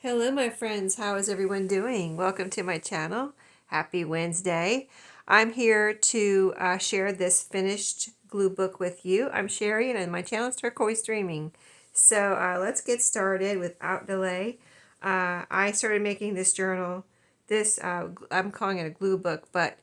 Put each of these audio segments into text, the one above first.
Hello, my friends. How is everyone doing? Welcome to my channel. Happy Wednesday. I'm here to share this finished glue book with you. I'm Sheree, and my channel is Turquoise Dreaming. So let's get started without delay. I started making this journal. I'm calling it a glue book, but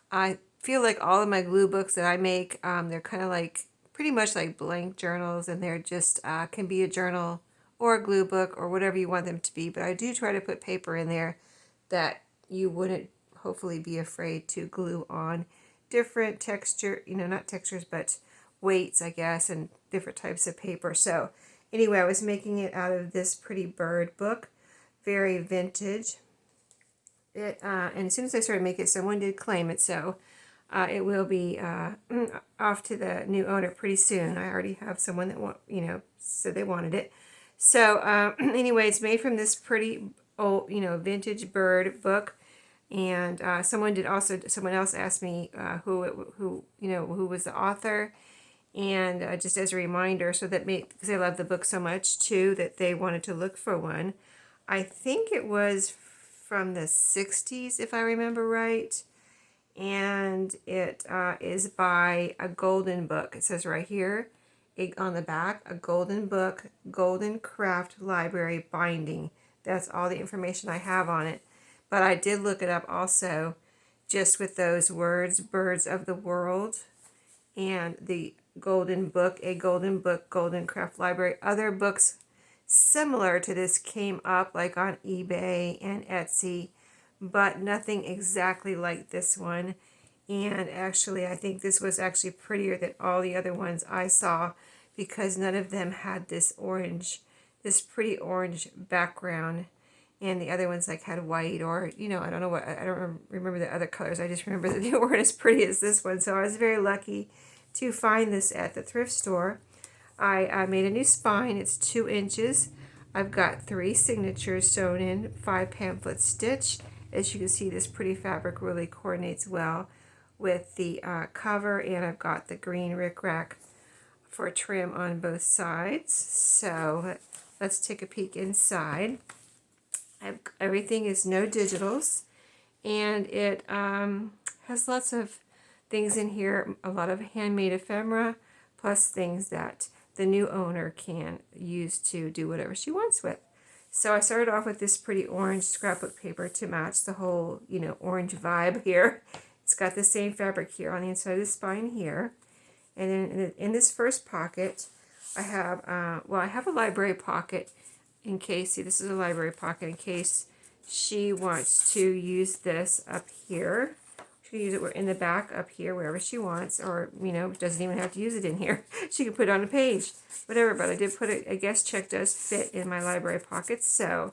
I feel like all of my glue books that I make, they're kind of like pretty much like blank journals, and they're just can be a journal or a glue book or whatever you want them to be. But I do try to put paper in there that you wouldn't hopefully be afraid to glue on. Different texture, not textures, but weights, I guess, and different types of paper. So anyway, I was making it out of this pretty bird book, very vintage. And as soon as I started making it, someone did claim it, so it will be off to the new owner pretty soon. I already have someone that said they wanted it. So anyway, it's made from this pretty old, vintage bird book. And someone else asked me who was the author. And just as a reminder, because I love the book so much too, that they wanted to look for one. I think it was from the 60s, if I remember right. And it is by a golden book. It says right here on the back, a golden book, golden craft library binding. That's all the information I have on it. But I did look it up also just with those words, birds of the world, and the golden book, a golden book, golden craft library. Other books similar to this came up like on eBay and Etsy, but nothing exactly like this one. And actually, I think this was actually prettier than all the other ones I saw, because none of them had this pretty orange background. And the other ones like had white, or I don't know what, I don't remember the other colors. I just remember that they weren't as pretty as this one. So I was very lucky to find this at the thrift store. I made a new spine. It's 2 inches. I've got 3 signatures sewn in, 5 pamphlets stitched. As you can see, this pretty fabric really coordinates well with the cover, and I've got the green rickrack for trim on both sides. So let's take a peek inside. Everything is no digitals, and it has lots of things in here, a lot of handmade ephemera, plus things that the new owner can use to do whatever she wants with. So I started off with this pretty orange scrapbook paper to match the whole, orange vibe here. It's got the same fabric here on the inside of the spine here. And then in this first pocket, I have, I have a library pocket in case, see, this is a library pocket in case she wants to use this up here. She can use it in the back up here, wherever she wants, or, doesn't even have to use it in here. She can put it on a page, whatever, but I did put it, a guest check does fit in my library pockets, so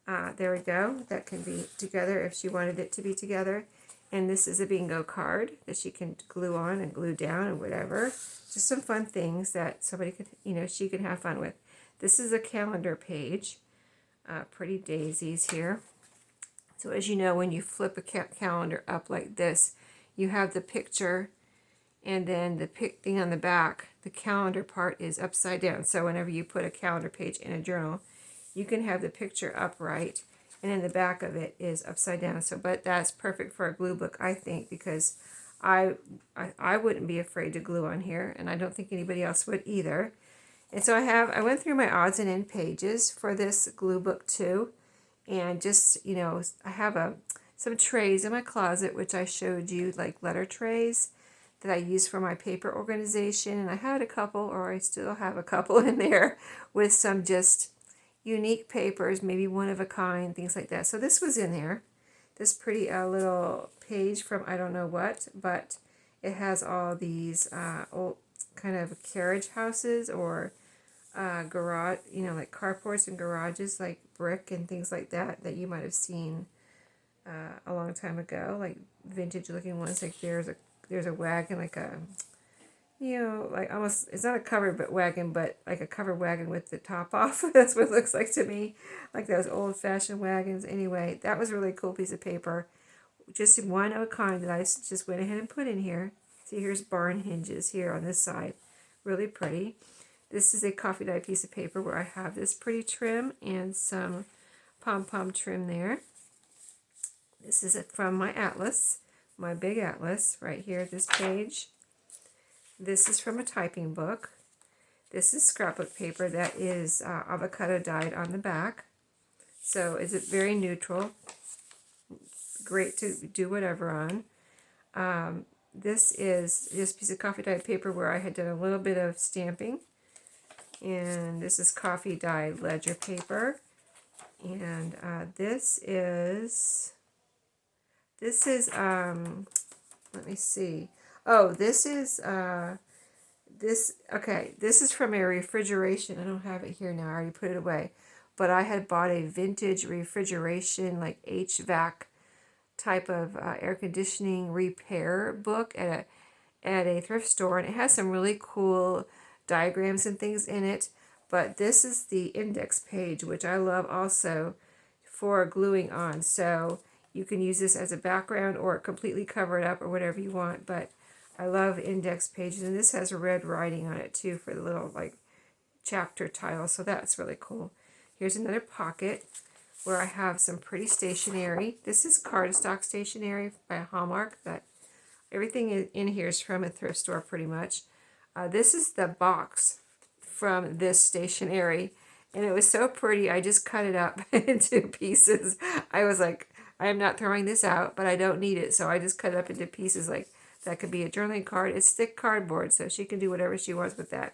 there we go. That can be together if she wanted it to be together. And this is a bingo card that she can glue on and glue down and whatever. Just some fun things that somebody could, she could have fun with. This is a calendar page. Pretty daisies here. So as you know, when you flip a calendar up like this, you have the picture, and then the thing on the back, the calendar part is upside down. So whenever you put a calendar page in a journal, you can have the picture upright, and then the back of it is upside down. So, but that's perfect for a glue book, I think, because I wouldn't be afraid to glue on here, and I don't think anybody else would either. And so I went through my odds and end pages for this glue book too. And just, I have some trays in my closet, which I showed you, like letter trays that I use for my paper organization. And I had a couple, or I still have a couple in there with some just unique papers, maybe one of a kind, things like that. So this was in there, this pretty little page from I don't know what, but it has all these old kind of carriage houses, or garage, like carports and garages, like brick and things like that, that you might have seen a long time ago, like vintage looking ones. Like there's a wagon, like a, like almost, it's not a covered wagon, but like a covered wagon with the top off. That's what it looks like to me, like those old fashioned wagons. Anyway, that was a really cool piece of paper, just one of a kind that I just went ahead and put in here. See, here's barn hinges here on this side, really pretty. This is a coffee dye piece of paper where I have this pretty trim and some pom-pom trim there. This is from my atlas, my big atlas, right here, this page. This is from a typing book. This is scrapbook paper that is avocado dyed on the back. So is it very neutral, great to do whatever on. This is just a piece of coffee dyed paper where I had done a little bit of stamping. And this is coffee dyed ledger paper. And this is, let me see. Oh, this is, this is from a refrigeration. I don't have it here now. I already put it away. But I had bought a vintage refrigeration, like HVAC type of air conditioning repair book at a thrift store, and it has some really cool diagrams and things in it. But this is the index page, which I love also for gluing on. So you can use this as a background or completely cover it up or whatever you want. But I love index pages, and this has red writing on it too for the little like chapter title. So that's really cool. Here's another pocket where I have some pretty stationery. This is cardstock stationery by Hallmark. That everything in here is from a thrift store pretty much. This is the box from this stationery, and it was so pretty. I just cut it up into pieces. I was like, I am not throwing this out, but I don't need it, so I just cut it up into pieces. Like that could be a journaling card. It's thick cardboard, so she can do whatever she wants with that.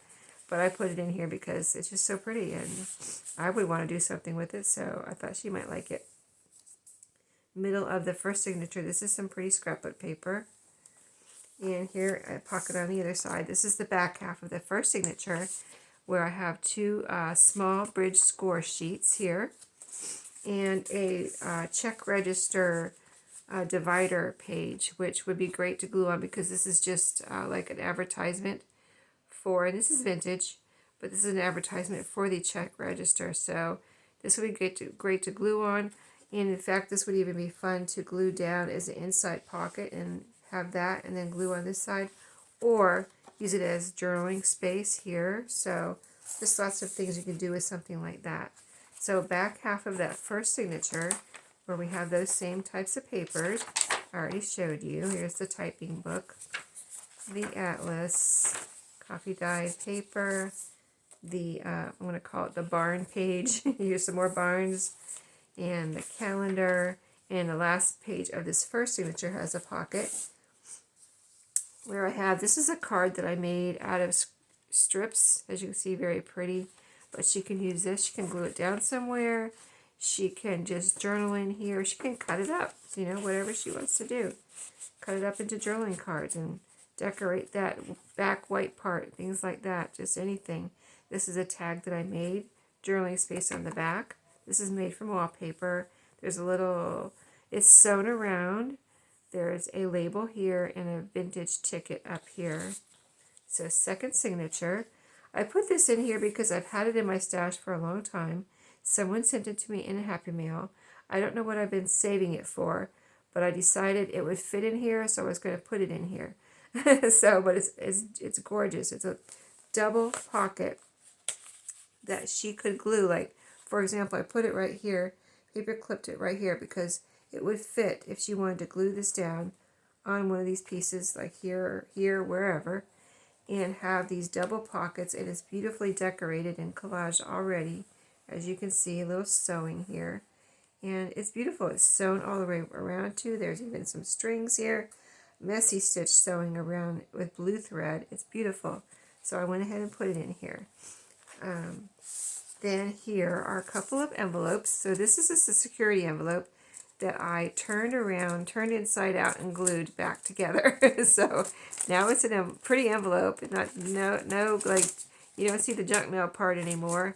But I put it in here because it's just so pretty, and I would want to do something with it, so I thought she might like it. Middle of the first signature, this is some pretty scrapbook paper. And here, a pocket on the other side. This is the back half of the first signature, where I have two small bridge score sheets here, and a check register divider page, which would be great to glue on because this is just like an advertisement for, this is vintage, but this is an advertisement for the check register. So this would be great to glue on. And in fact, this would even be fun to glue down as an inside pocket and have that, and then glue on this side, or use it as journaling space here. So just lots of things you can do with something like that. So back half of that first signature, where we have those same types of papers, I already showed you. Here's the typing book, the atlas, coffee dyed paper, the, I'm going to call it the barn page. Here's some more barns, and the calendar, and the last page of this first signature has a pocket where I have, this is a card that I made out of strips, as you can see, very pretty, but she can use this, she can glue it down somewhere, she can just journal in here, she can cut it up, you know, whatever she wants to do. Cut it up into journaling cards and decorate that back white part, things like that, just anything. This is a tag that I made, journaling space on the back. This is made from wallpaper. There's a little, it's sewn around. There's a label here and a vintage ticket up here. So second signature. I put this in here because I've had it in my stash for a long time. Someone sent it to me in a Happy Mail. I don't know what I've been saving it for, but I decided it would fit in here, so I was going to put it in here. So, but it's gorgeous. It's a double pocket that she could glue. Like, for example, I put it right here, paper clipped it right here because it would fit if she wanted to glue this down on one of these pieces, like here, wherever, and have these double pockets. It is beautifully decorated and collaged already. As you can see, a little sewing here. And it's beautiful. It's sewn all the way around too. There's even some strings here. Messy stitch sewing around with blue thread. It's beautiful. So I went ahead and put it in here. Then here are a couple of envelopes. So this is a security envelope that I turned around, turned inside out, and glued back together. So now it's a pretty envelope. No, like, you don't see the junk mail part anymore.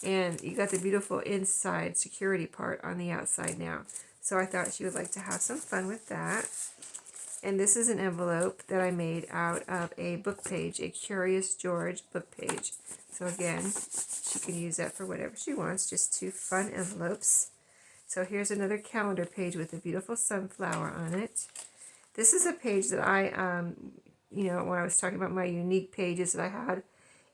And you got the beautiful inside security part on the outside now. So I thought she would like to have some fun with that. And this is an envelope that I made out of a book page, a Curious George book page. So again, she can use that for whatever she wants, just two fun envelopes. So here's another calendar page with a beautiful sunflower on it. This is a page that I, when I was talking about my unique pages that I had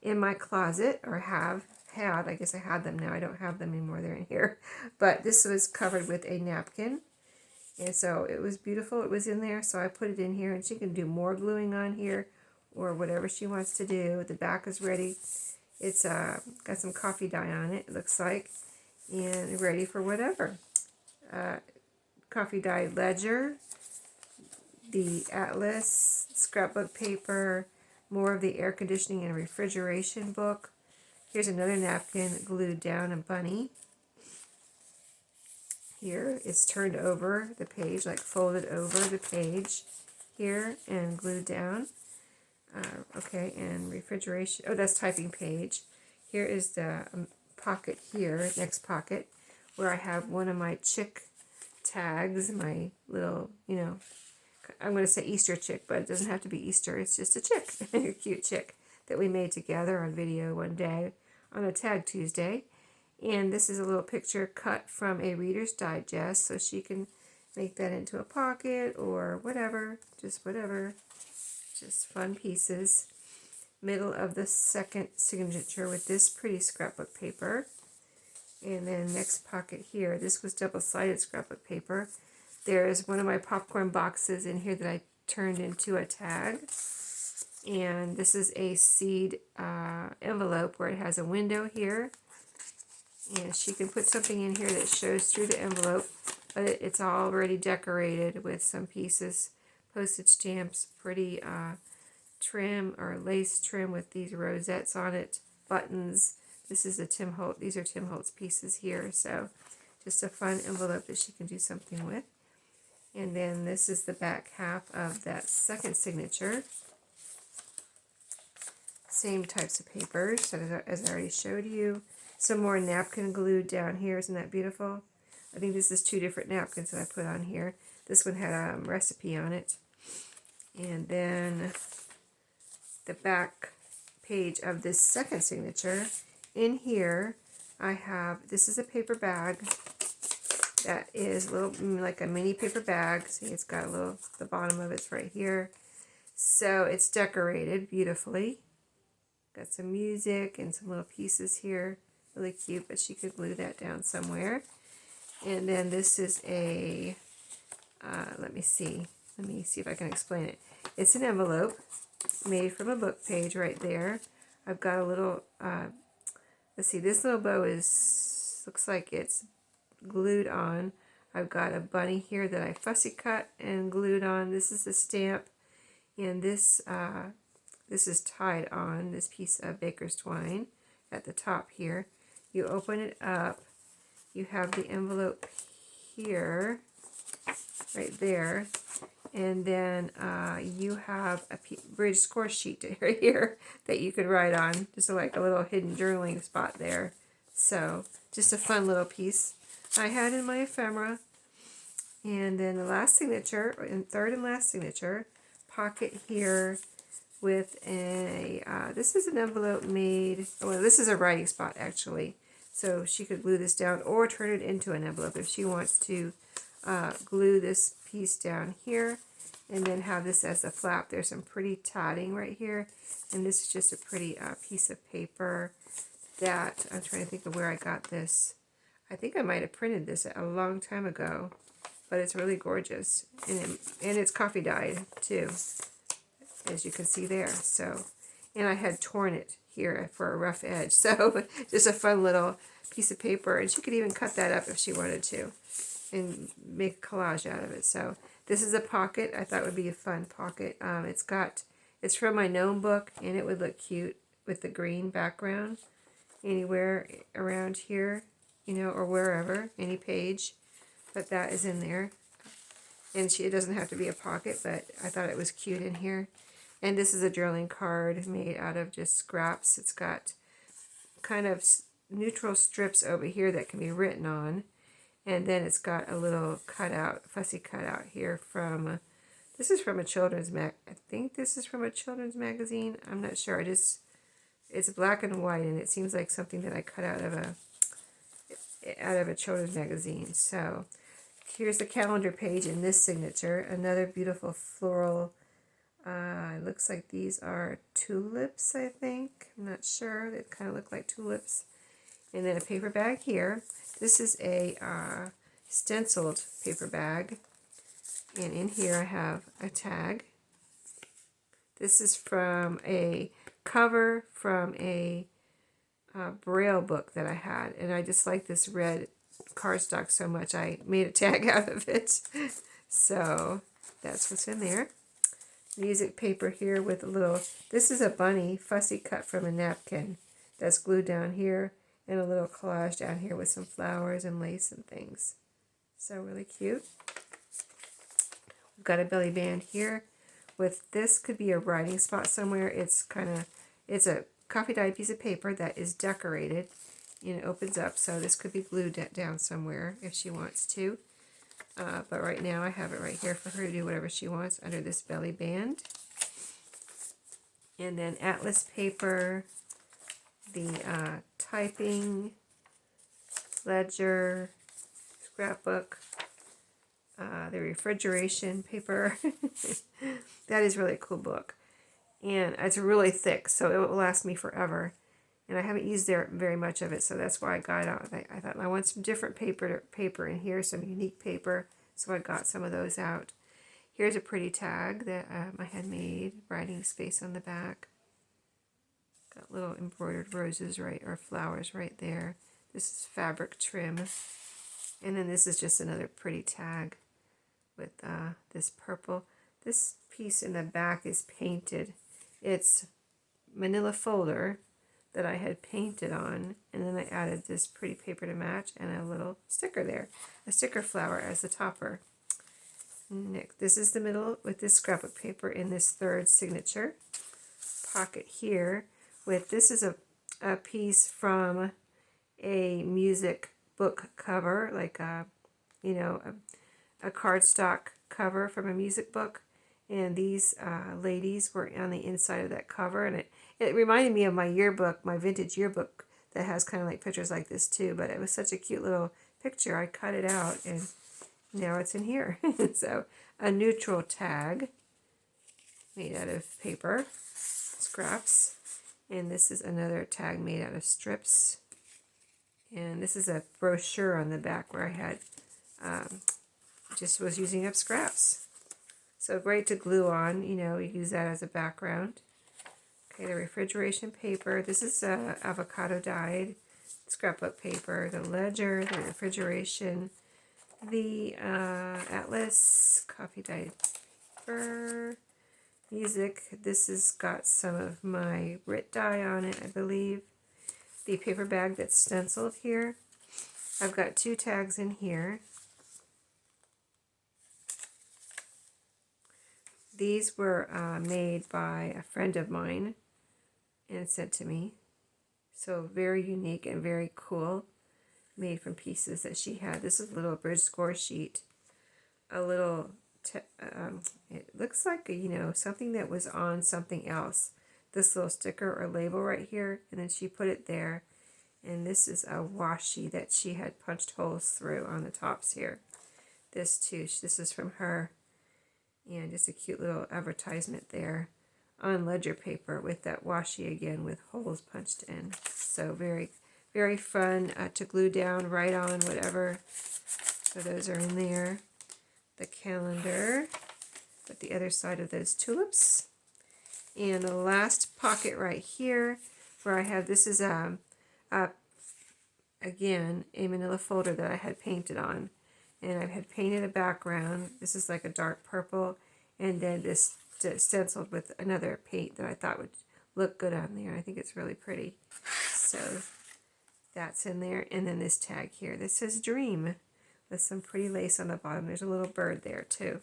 in my closet, or have had. I guess I had them now. I don't have them anymore. They're in here. But this was covered with a napkin. And so it was beautiful. It was in there. So I put it in here. And she can do more gluing on here or whatever she wants to do. The back is ready. It's got some coffee dye on it, it looks like. And ready for whatever. Coffee dye ledger. The atlas, scrapbook paper, more of the air conditioning and refrigeration book. Here's another napkin glued down, a bunny. Here it's turned over the page, like folded over the page here and glued down. Okay, and refrigeration, oh, that's typing page. Here is the pocket here, next pocket, where I have one of my chick tags, my little, you know, I'm going to say Easter chick, but it doesn't have to be Easter. It's just a chick, a cute chick that we made together on video one day on a Tag Tuesday. And this is a little picture cut from a Reader's Digest, so she can make that into a pocket or whatever, just whatever. Just fun pieces. Middle of the second signature with this pretty scrapbook paper. And then next pocket here, this was double-sided scrapbook paper. There's one of my popcorn boxes in here that I turned into a tag. And this is a seed envelope where it has a window here. And she can put something in here that shows through the envelope, but it's already decorated with some pieces, postage stamps, pretty trim or lace trim with these rosettes on it, buttons. This is a Tim Holtz, these are Tim Holtz pieces here, so just a fun envelope that she can do something with. And then this is the back half of that second signature. Same types of papers as I already showed you. Some more napkin glued down here. Isn't that beautiful? I think this is 2 different napkins that I put on here. This one had a recipe on it. And then the back page of this second signature. In here, I have, this is a paper bag that is a little, like a mini paper bag. See, it's got a little, the bottom of it's right here. So it's decorated beautifully. Got some music and some little pieces here. Really cute, but she could glue that down somewhere. And then this is a, let me see if I can explain it. It's an envelope made from a book page right there. I've got a little, let's see, this little bow is, looks like it's glued on. I've got a bunny here that I fussy cut and glued on. This is a stamp, and this is tied on, this piece of baker's twine at the top here. You open it up, you have the envelope here, right there, and then you have a bridge score sheet right here that you could write on, just like a little hidden journaling spot there. So just a fun little piece I had in my ephemera. And then the last signature, and third and last signature, pocket here with a, this is an envelope made, well, this is a writing spot actually. So she could glue this down or turn it into an envelope if she wants to glue this piece down here and then have this as a flap. There's some pretty tatting right here, and this is just a pretty piece of paper that, I'm trying to think of where I got this. I think I might have printed this a long time ago, but it's really gorgeous, and it's coffee dyed too, as you can see there. So, and I had torn it here for a rough edge, so just a fun little piece of paper, and she could even cut that up if she wanted to and make a collage out of it. So this is a pocket. I thought would be a fun pocket. It's from my gnome book, and it would look cute with the green background anywhere around here, you know, or wherever, any page, but that is in there. And it doesn't have to be a pocket, but I thought it was cute in here. And this is a journaling card made out of just scraps. It's got kind of neutral strips over here that can be written on. And then it's got a little cutout, fussy cutout here from, this is from a children's I think this is from a children's magazine. I'm not sure. It's black and white, and it seems like something that I cut out of a children's magazine. So here's the calendar page in this signature. Another beautiful floral It looks like these are tulips, I think. I'm not sure. They kind of look like tulips. And then a paper bag here. This is a stenciled paper bag. And in here I have a tag. This is from a cover from a Braille book that I had. And I just like this red cardstock so much I made a tag out of it. So that's what's in there. Music paper here with a little, this is a bunny fussy cut from a napkin that's glued down here, and a little collage down here with some flowers and lace and things. So really cute. We've got a belly band here with, this could be a writing spot somewhere. It's a coffee dyed piece of paper that is decorated and it opens up, so this could be glued down somewhere if she wants to. But right now I have it right here for her to do whatever she wants under this belly band. And then atlas paper, the typing, ledger, scrapbook, the refrigeration paper. That is really a cool book. And it's really thick, so it will last me forever. And I haven't used very much of it, so that's why I got it out. I thought I want some different paper in here, some unique paper, so I got some of those out. Here's a pretty tag that I had made, writing space on the back. Got little embroidered roses or flowers right there. This is fabric trim. And then this is just another pretty tag with this purple. This piece in the back is painted. It's manila folder that I had painted on, and then I added this pretty paper to match and a little sticker there, a sticker flower as the topper. Next, this is the middle with this scrapbook paper in this third signature pocket here. With this is a piece from a music book cover, like a cardstock cover from a music book. And these ladies were on the inside of that cover, and it reminded me of my yearbook, my vintage yearbook that has kind of like pictures like this too, but it was such a cute little picture. I cut it out and now it's in here. So a neutral tag made out of paper, scraps, and this is another tag made out of strips. And this is a brochure on the back where I had just was using up scraps. So great to glue on, you use that as a background. Okay, the refrigeration paper. This is avocado dyed scrapbook paper. The ledger, the refrigeration, the atlas coffee dyed paper. Music. This has got some of my Rit dye on it, I believe. The paper bag that's stenciled here. I've got two tags in here. These were made by a friend of mine and sent to me. So very unique and very cool. Made from pieces that she had. This is a little bridge score sheet. A little, it looks like, something that was on something else. This little sticker or label right here. And then she put it there. And this is a washi that she had punched holes through on the tops here. This too, this is from her. And just a cute little advertisement there on ledger paper with that washi again with holes punched in. So very, very fun to glue down, write on, whatever. So those are in there. The calendar with the other side of those tulips. And the last pocket right here where I have, this is again a manila folder that I had painted on. And I had painted a background. This is like a dark purple. And then this stenciled with another paint that I thought would look good on there. I think it's really pretty. So that's in there. And then this tag here. This says Dream with some pretty lace on the bottom. There's a little bird there too,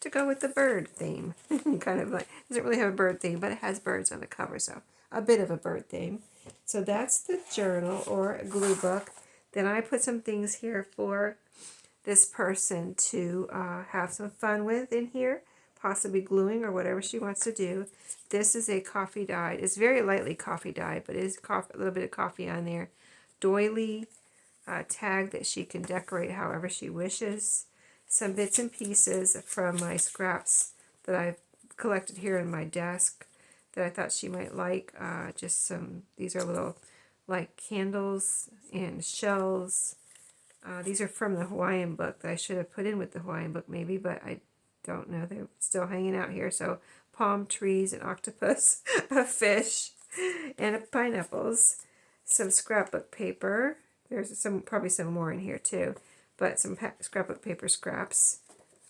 to go with the bird theme. Kind of like, doesn't really have a bird theme, but it has birds on the cover. So a bit of a bird theme. So that's the journal or a glue book. Then I put some things here for this person to have some fun with in here, possibly gluing or whatever she wants to do. This is a coffee dyed. It's very lightly coffee dyed, but it is a little bit of coffee on there. Doily tag that she can decorate however she wishes. Some bits and pieces from my scraps that I've collected here in my desk that I thought she might like. These are little like candles and shells. These are from the Hawaiian book that I should have put in with the Hawaiian book maybe, but I don't know. They're still hanging out here. So palm trees, an octopus, a fish, and pineapples. Some scrapbook paper. There's probably some more in here too, but some scrapbook paper scraps.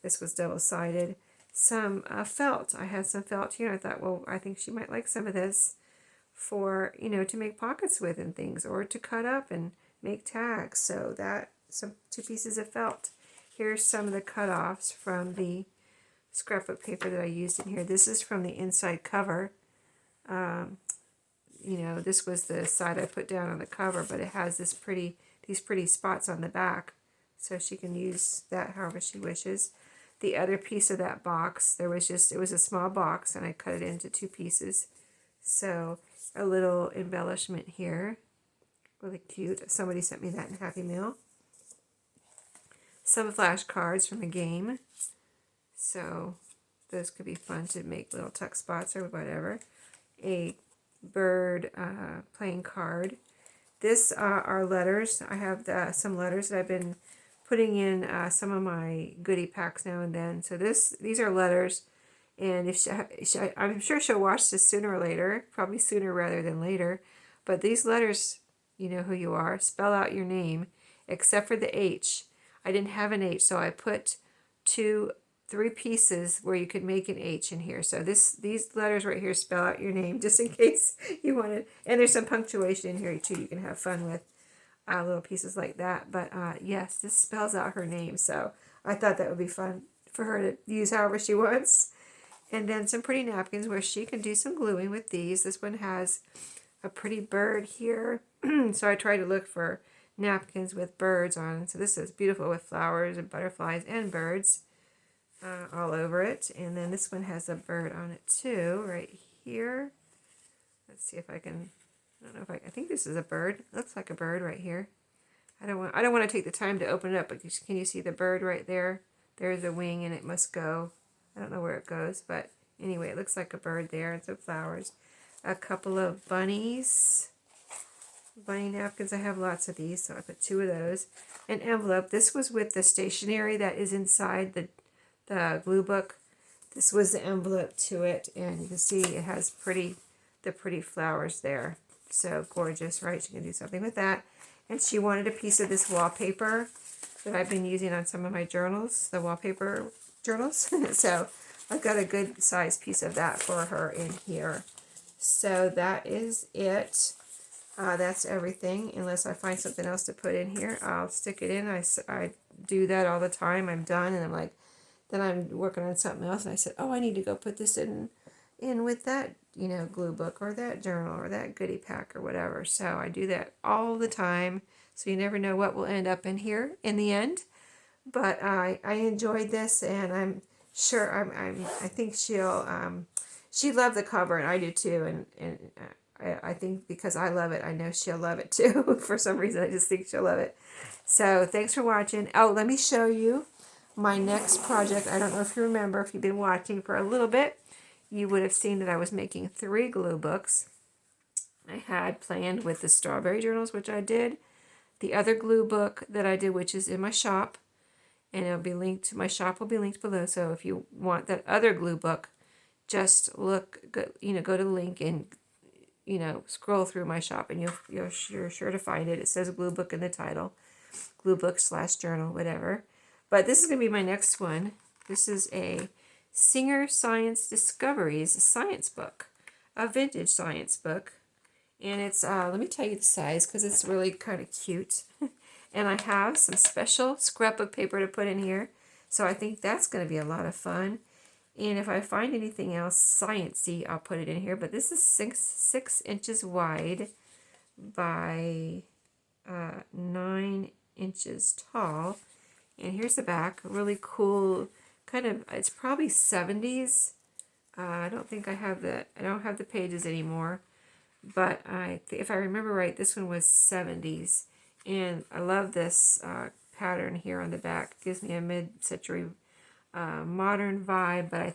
This was double-sided. Some felt. I had some felt here. I thought, well, I think she might like some of this for, to make pockets with and things, or to cut up and make tags. So some 2 pieces of felt. Here's some of the cut-offs from the scrapbook paper that I used in here. This is from the inside cover. This was the side I put down on the cover, but it has these pretty spots on the back, so she can use that however she wishes. The other piece of that box, it was a small box, and I cut it into 2 pieces. So a little embellishment here, really cute. Somebody sent me that in Happy Meal. Some flashcards from a game, so those could be fun to make little tuck spots or whatever. A bird playing card. This are letters. I have some letters that I've been putting in some of my goodie packs now and then. So these are letters, and I'm sure she'll watch this sooner or later, probably sooner rather than later. But these letters, you know who you are, spell out your name, except for the H. I didn't have an H, so I put 3 pieces where you could make an H in here. So these letters right here spell out your name, just in case you wanted. And there's some punctuation in here too. You can have fun with little pieces like that. But yes, this spells out her name. So I thought that would be fun for her to use however she wants. And then some pretty napkins where she can do some gluing with these. This one has a pretty bird here. So I tried to look for napkins with birds on. So this is beautiful with flowers and butterflies and birds all over it. And then this one has a bird on it too, right here. Let's see if I can, I don't know if I think this is a bird. It looks like a bird right here. I don't want to take the time to open it up, but can you see the bird right there? There's a wing and it must go. I don't know where it goes, but anyway, it looks like a bird there and some flowers. A couple of bunnies. Bunny napkins. I have lots of these, so I put 2 of those. An envelope. This was with the stationery that is inside the glue book. This was the envelope to it, and you can see it has the pretty flowers there. So gorgeous, right? She can do something with that. And she wanted a piece of this wallpaper that I've been using on some of my journals, the wallpaper journals. So I've got a good size piece of that for her in here. So that is it. That's everything. Unless I find something else to put in here, I'll stick it in. I do that all the time. I'm done, and I'm like, then I'm working on something else, and I said, oh, I need to go put this in with that, glue book or that journal or that goodie pack or whatever. So I do that all the time. So you never know what will end up in here in the end. But I enjoyed this, and I'm sure I think she loved the cover, and I do too, and I think because I love it, I know she'll love it too. For some reason, I just think she'll love it. So thanks for watching. Oh, let me show you my next project. I don't know if you remember, if you've been watching for a little bit, you would have seen that I was making 3 glue books. I had planned with the strawberry journals, which I did. The other glue book that I did, which is in my shop, and it'll be linked. My shop will be linked below. So if you want that other glue book, just go to the link and scroll through my shop, and you're sure to find it. It says glue book in the title, glue book / journal, whatever. But this is going to be my next one. This is a Singer Science Discoveries science book, a vintage science book. And it's, let me tell you the size because it's really kind of cute. And I have some special scrapbook paper to put in here. So I think that's going to be a lot of fun. And if I find anything else sciencey, I'll put it in here. But this is 6 inches wide by 9 inches tall. And here's the back. Really cool, kind of, it's probably 70s. I don't think I don't have the pages anymore. But if I remember right, this one was 70s. And I love this pattern here on the back. It gives me a mid-century modern vibe, but I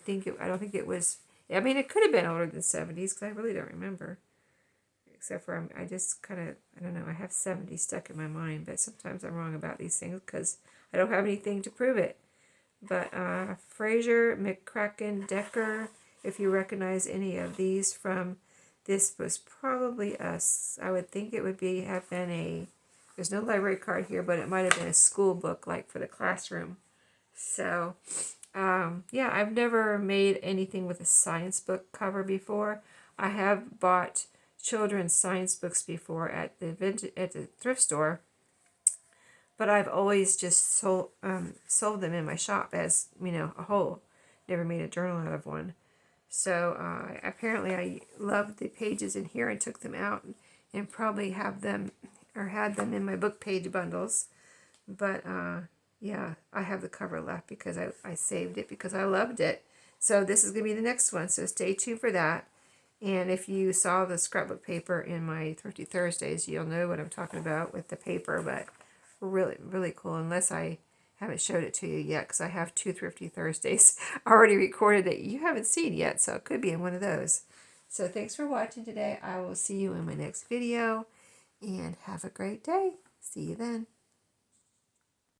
don't think it was I mean, it could have been older than 70s because I really don't remember. Except for I just kind of, I don't know, I have 70 stuck in my mind, but sometimes I'm wrong about these things because I don't have anything to prove it. But Fraser, McCracken, Decker, if you recognize any of these from, this was probably us. I would think it would have been there's no library card here, but it might have been a school book like for the classroom. So, yeah, I've never made anything with a science book cover before. I have bought children's science books before at the thrift store, but I've always just sold them in my shop as, a whole. Never made a journal out of one. So apparently I loved the pages in here and took them out and probably have them or had them in my book page bundles. But yeah, I have the cover left because I saved it because I loved it. So this is going to be the next one. So stay tuned for that. And if you saw the scrapbook paper in my Thrifty Thursdays, you'll know what I'm talking about with the paper. But really, really cool. Unless I haven't showed it to you yet because I have 2 Thrifty Thursdays already recorded that you haven't seen yet. So it could be in one of those. So thanks for watching today. I will see you in my next video. And have a great day. See you then.